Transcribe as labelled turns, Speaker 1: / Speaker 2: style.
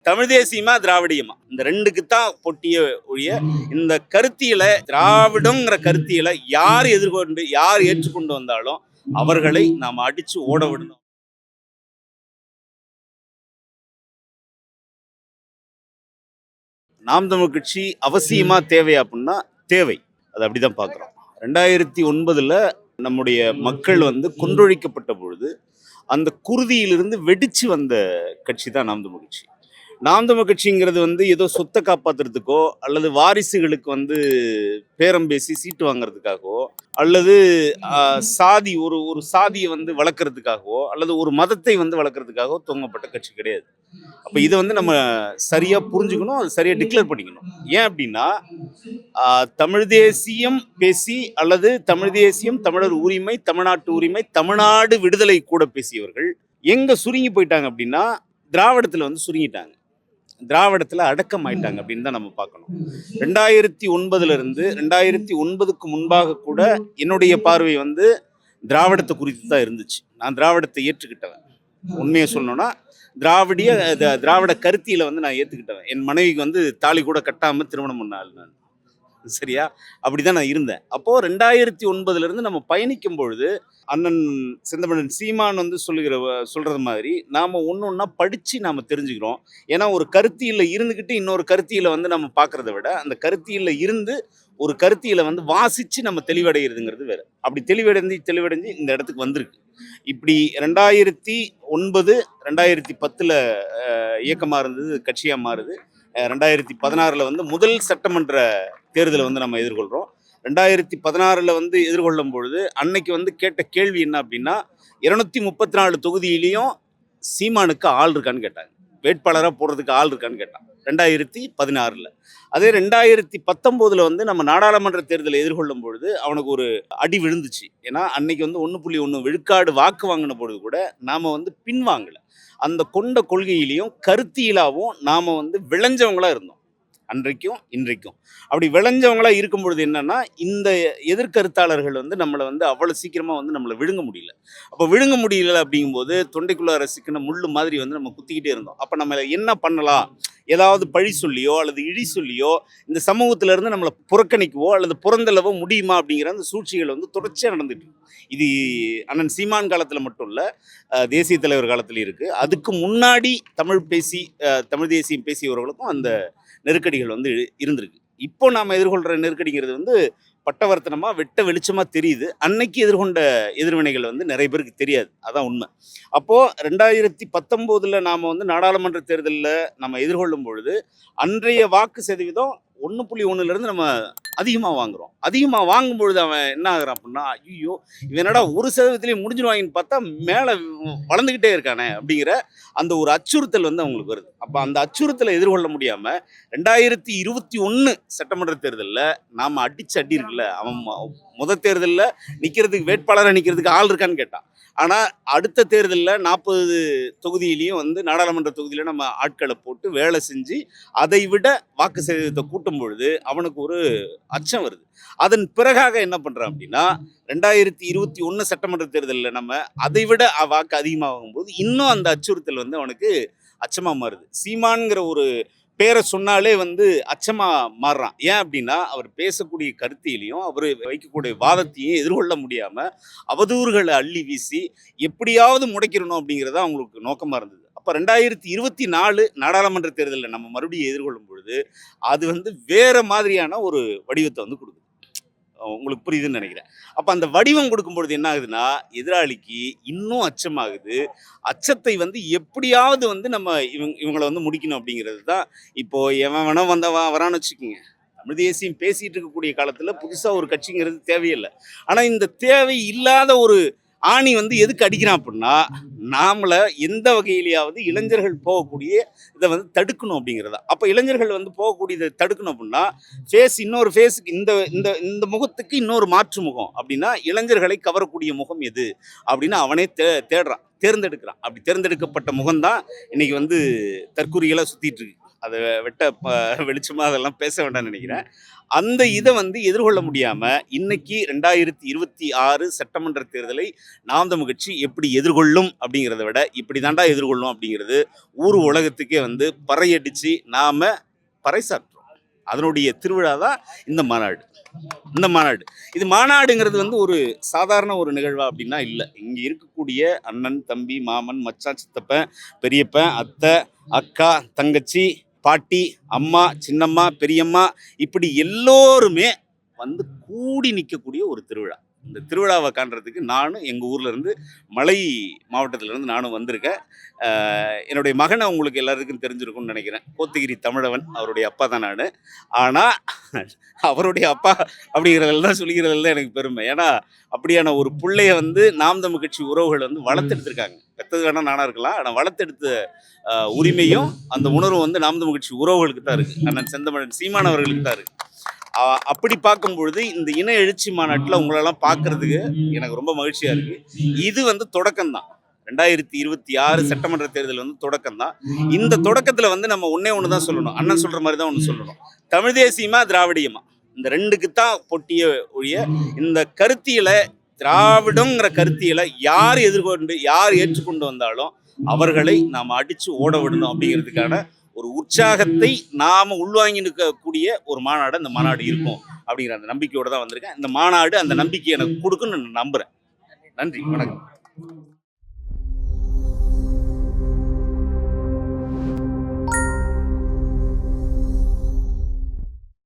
Speaker 1: தமிழ் தேசியமா திராவிடியமா இந்த ரெண்டுக்கு தான் பொட்டிய ஒழிய இந்த கருத்தியலை திராவிடங்கிற கருத்தியலை யார் எதிர்கொண்டு யார் ஏற்றுக்கொண்டு வந்தாலும் அவர்களை நாம் அடிச்சு ஓட விடணும். நாம் தமிழ் கட்சி அவசியமா தேவை அப்படின்னா தேவை. அது அப்படிதான் பார்க்குறோம். 2009 நம்முடைய மக்கள் கொன்றொழிக்கப்பட்ட பொழுது அந்த குருதியிலிருந்து வெடிச்சு வந்த கட்சி தான் நாம் தமிழ் கட்சி. நாம் தமிழ் கட்சிங்கிறது ஏதோ சொத்தை காப்பாத்துறதுக்கோ அல்லது வாரிசுகளுக்கு பேரம் பேசி சீட்டு வாங்குறதுக்காகவோ அல்லது சாதி ஒரு ஒரு சாதியை வளர்க்கறதுக்காகவோ அல்லது ஒரு மதத்தை வளர்க்கறதுக்காகவோ துவங்கப்பட்ட கட்சி கிடையாது. அப்போ இதை நம்ம சரியா புரிஞ்சுக்கணும், அது சரியா டிக்ளேர் பண்ணிக்கணும். ஏன் அப்படின்னா தமிழ் தேசியம் பேசி அல்லது தமிழ் தேசியம், தமிழர் உரிமை, தமிழ்நாட்டு உரிமை, தமிழ்நாடு விடுதலை கூட பேசியவர்கள் எங்க சுருங்கி போயிட்டாங்க அப்படின்னா திராவிடத்துல சுருங்கிட்டாங்க, திராவிடத்துல அடக்கம் ஆயிட்டாங்க அப்படின்னு தான் நம்ம பார்க்கணும். 2009 இருந்து 2009க்கு முன்பாக கூட என்னுடைய பார்வை திராவிடத்தை குறித்து தான் இருந்துச்சு. நான் திராவிடத்தை ஏற்றுக்கிட்டவன். உண்மையை சொல்லணும்னா திராவிட கருத்தியில நான் ஏத்துக்கிட்டவன். என் மனைவிக்கு தாலி கூட கட்டாம திருமணம் பண்ணாள் நான். சரியா? அப்படிதான் நான் இருந்தேன். அப்போ 2009 இருந்து நம்ம பயணிக்கும் பொழுது அண்ணன் செந்தமிழன் சீமான் சொல்றது மாதிரி நாம ஒன்னொன்னா படிச்சு நாம தெரிஞ்சுக்கிறோம். ஏன்னா ஒரு கருத்தியில இருந்துகிட்டு இன்னொரு கருத்தியில நம்ம பாக்குறத விட அந்த கருத்தியில இருந்து ஒரு கருத்தியில வாசிச்சு நம்ம தெளிவடைகிறதுங்கிறது வேற. அப்படி தெளிவடைஞ்சு இந்த இடத்துக்கு வந்திருக்கு. இப்படி 2009 2010 இயக்கமா இருந்தது, கட்சியா மாறுது. 2016 முதல் சட்டமன்ற தேர்தலை நம்ம எதிர்கொள்றோம். 2016 எதிர்கொள்ளும் பொழுது அன்னைக்கு கேட்ட கேள்வி என்ன அப்படின்னா 234 தொகுதியிலையும் சீமானுக்கு ஆள் இருக்கான்னு கேட்டாங்க. வேட்பாளராக போடுறதுக்கு ஆள் இருக்கான்னு கேட்டான் 2016. அதே 2019 நம்ம நாடாளுமன்ற தேர்தலை எதிர்கொள்ளும் பொழுது அவனுக்கு ஒரு அடி விழுந்துச்சு. ஏன்னா அன்னைக்கு 1.1 விழுக்காடு வாக்கு வாங்கின பொழுது கூட நாம பின்வாங்கல. அந்த கொண்ட கொள்கையிலையும் கருத்தியலாவும் நாம விளைஞ்சவங்களா இருந்தோம். அன்றைக்கும் இன்றைக்கும் அப்படி விளைஞ்சவங்களா இருக்கும் பொழுது என்னன்னா இந்த எதிர்கருத்தாளர்கள் நம்மளை அவ்வளவு சீக்கிரமா நம்மளை விழுங்க முடியல. அப்ப விழுங்க முடியல அப்படிங்கும்போது தொண்டைக்குள்ளார சிக்கின முள்ளு மாதிரி நம்ம குத்திக்கிட்டே இருந்தோம். அப்ப நம்ம என்ன பண்ணலாம், ஏதாவது பழி சொல்லியோ அல்லது இழி சொல்லியோ இந்த சமூகத்துல இருந்து நம்மளை புறக்கணிக்கவோ அல்லது புறந்தளவோ முடியுமா அப்படிங்கிற அந்த சூழ்ச்சிகள் தொடர்ச்சியா நடந்துட்டு இருக்கு. இது அண்ணன் சீமான் காலத்துல மட்டும் இல்ல, தேசிய தலைவர் காலத்துல இருக்கு. அதுக்கு முன்னாடி தமிழ் தேசியம் பேசியவர்களுக்கும் அந்த நெருக்கடிகள் இருந்திருக்கு. இப்போ நாம எதிர்கொள்ற நெருக்கடிங்கிறது பட்டவர்த்தனமா வெட்ட வெளிச்சமா தெரியுது. அன்னைக்கு எதிர்கொண்ட எதிர்வினைகள் நிறைய பேருக்கு தெரியாது. அதான் உண்மை. அப்போ 2019 நாம நாடாளுமன்ற தேர்தலில் நம்ம எதிர்கொள்ளும் பொழுது அன்றைய வாக்கு சதவீதம் 1.1 இருந்து நம்ம அதிகமாக வாங்குறோம். அதிகமாக வாங்கும் பொழுது அவன் என்ன ஆகுறான் அப்படின்னா, ஐயோ இவன் என்னடா 1% முடிஞ்சிருவாங்கன்னு பார்த்தா மேலே வளர்ந்துக்கிட்டே இருக்கானே அப்படிங்கிற அந்த ஒரு அச்சுறுத்தல் அவங்களுக்கு வருது. அப்போ அந்த அச்சுறுத்தலை எதிர்கொள்ள முடியாம 2021 சட்டமன்ற தேர்தலில் நாம அடி இருக்குல்ல, அவன் முதல் தேர்தலில் நிற்கிறதுக்கு வேட்பாளராக நிற்கிறதுக்கு ஆள் இருக்கான்னு கேட்டான். ஆனால் அடுத்த தேர்தலில் 40 தொகுதியிலையும் நாடாளுமன்ற தொகுதியில நம்ம ஆட்களை போட்டு வேலை செஞ்சு அதை விட வாக்கு சதவீதத்தை கூட்டும் பொழுது அவனுக்கு ஒரு அச்சம் வருது. அதன் பிறகாக என்ன பண்றான் அப்படின்னா 2021 சட்டமன்ற தேர்தலில் நம்ம அதை விட வாக்கு அதிகமாகும் போது இன்னும் அந்த அச்சுறுத்தல் அவனுக்கு அச்சமா மாறுது. சீமான்கிற ஒரு பேரை சொன்னாலே அச்சமா மாறுறான். ஏன் அப்படின்னா அவர் பேசக்கூடிய கருத்திலையும் அவர் வைக்கக்கூடிய வாதத்தையும் எதிர்கொள்ள முடியாம அவதூறுகளை அள்ளி வீசி எப்படியாவது முடைக்கிறணும் அப்படிங்கிறதா அவங்களுக்கு நோக்கமா இருந்தது. அப்ப 2024 நாடாளுமன்ற தேர்தலில் நம்ம மறுபடியும் எதிர்கொள்ளும் பொழுது அது வேற மாதிரியான ஒரு வடிவத்தை கொடுக்குது. உங்களுக்கு புரியுதுன்னு நினைக்கிறேன். அப்ப அந்த வடிவம் கொடுக்கும் பொழுது என்ன ஆகுதுன்னா எதிராளிக்கு இன்னும் அச்சமாகுது. அச்சத்தை எப்படியாவது நம்ம இவங்களை முடிக்கணும் அப்படிங்கிறது தான். இப்போ எவன் வேணா வரான்னு வச்சுக்கோங்க. தமிழ் தேசியம் பேசிட்டு இருக்கக்கூடிய காலத்துல புதுசா ஒரு கட்சிங்கிறது தேவையில்லை. ஆனா இந்த தேவை இல்லாத ஒரு ஆணி எதுக்கு அடிக்கிறான் அப்படின்னா நாமள எந்த வகையிலேயாவது இளைஞர்கள் போகக்கூடிய இதை தடுக்கணும் அப்படிங்கிறதா. அப்போ இளைஞர்கள் போகக்கூடியதை தடுக்கணும் அப்படின்னா இன்னொரு ஃபேஸுக்கு இந்த இந்த இந்த முகத்துக்கு இன்னொரு மாற்று முகம் அப்படின்னா இளைஞர்களை கவரக்கூடிய முகம் எது அப்படின்னு அவனே தேடுறான், தேர்ந்தெடுக்கிறான். அப்படி தேர்ந்தெடுக்கப்பட்ட முகம்தான் இன்னைக்கு தற்கொலைகளாக சுத்திட்டு இருக்கு. அதை வெளிச்சமா அதெல்லாம் பேச வேண்டாம்னு நினைக்கிறேன். அந்த இதை வந்து எதிர்கொள்ள முடியாம இன்னைக்கு 2026 சட்டமன்ற தேர்தலை நாம் தமிழ் கட்சி எப்படி எதிர்கொள்ளும் அப்படிங்கிறத விட இப்படி தாண்டா எதிர்கொள்ளும் அப்படிங்கிறது ஊர் உலகத்துக்கே வந்து பறையடிச்சு நாம பறைசாற்றுறோம். அதனுடைய திருவிழா தான் இந்த மாநாடு. இந்த மாநாடு இது மாநாடுங்கிறது வந்து ஒரு சாதாரண ஒரு நிகழ்வா அப்படின்னா இல்லை. இங்கே இருக்கக்கூடிய அண்ணன், தம்பி, மாமன், மச்சான், சித்தப்பன், பெரியப்பன், அத்தை, அக்கா, தங்கச்சி, பாட்டி, அம்மா, சின்னம்மா, பெரியம்மா, இப்படி எல்லோருமே வந்து கூடி நிற்கக்கூடிய ஒரு திருவிழா. இந்த திருவிழாவை காண்றதுக்கு நானும் எங்கள் ஊர்ல இருந்து மலை மாவட்டத்துல இருந்து நானும் வந்திருக்கேன். என்னுடைய மகனை உங்களுக்கு எல்லாருக்கும் தெரிஞ்சிருக்கும்னு நினைக்கிறேன். கோத்தகிரி தமிழவன் அவருடைய அப்பா தான் நான். ஆனால் அவருடைய அப்பா அப்படிங்கிறதெல்லாம் சொல்லிக்கிறதுல எனக்கு பெருமை. ஏன்னா அப்படியான ஒரு பிள்ளைய வந்து நாம் தமிழ் கட்சி உறவுகள் வந்து வளர்த்தெடுத்திருக்காங்க. பெற்றது வேணா நானா இருக்கலாம், ஆனால் வளர்த்தெடுத்த உரிமையும் அந்த உணர்வும் வந்து நாம் தமிழ் கட்சி உறவுகளுக்கு தான் இருக்கு. அண்ணன் செந்தமிழன் சீமான் அவர்களுக்கு தான் இருக்கு. அப்படி பார்க்கும்பொழுது இந்த இன எழுச்சி மாநாட்டில் உங்களெல்லாம் பார்க்கறதுக்கு எனக்கு ரொம்ப மகிழ்ச்சியா இருக்கு. இது வந்து தொடக்கம் தான். 2026 சட்டமன்ற தேர்தல் வந்து தொடக்கம் தான். இந்த தொடக்கத்தில் வந்து நம்ம ஒன்னே ஒன்று தான் சொல்லணும். அண்ணன் சொல்ற மாதிரி தான் ஒன்று சொல்லணும். தமிழ் தேசியமா திராவிடியமா இந்த ரெண்டுக்கு தான் பொட்டிய ஒழிய இந்த கருத்தியலை திராவிடங்கிற கருத்தியலை யார் எதிர்கொண்டு யார் ஏற்றுக்கொண்டு வந்தாலும் அவர்களை நாம் அடிச்சு ஓட விடணும் அப்படிங்கிறதுக்கான ஒரு உற்சாகத்தை நாம உள்வாங்கி நிற்கக்கூடிய ஒரு மாநாடு அந்த மாநாடு இருக்கும் அப்படிங்கிற அந்த நம்பிக்கையோட தான் வந்திருக்கேன். இந்த மாநாடு அந்த நம்பிக்கையை எனக்கு கொடுக்குன்னு நான் நம்புறேன். நன்றி, வணக்கம்.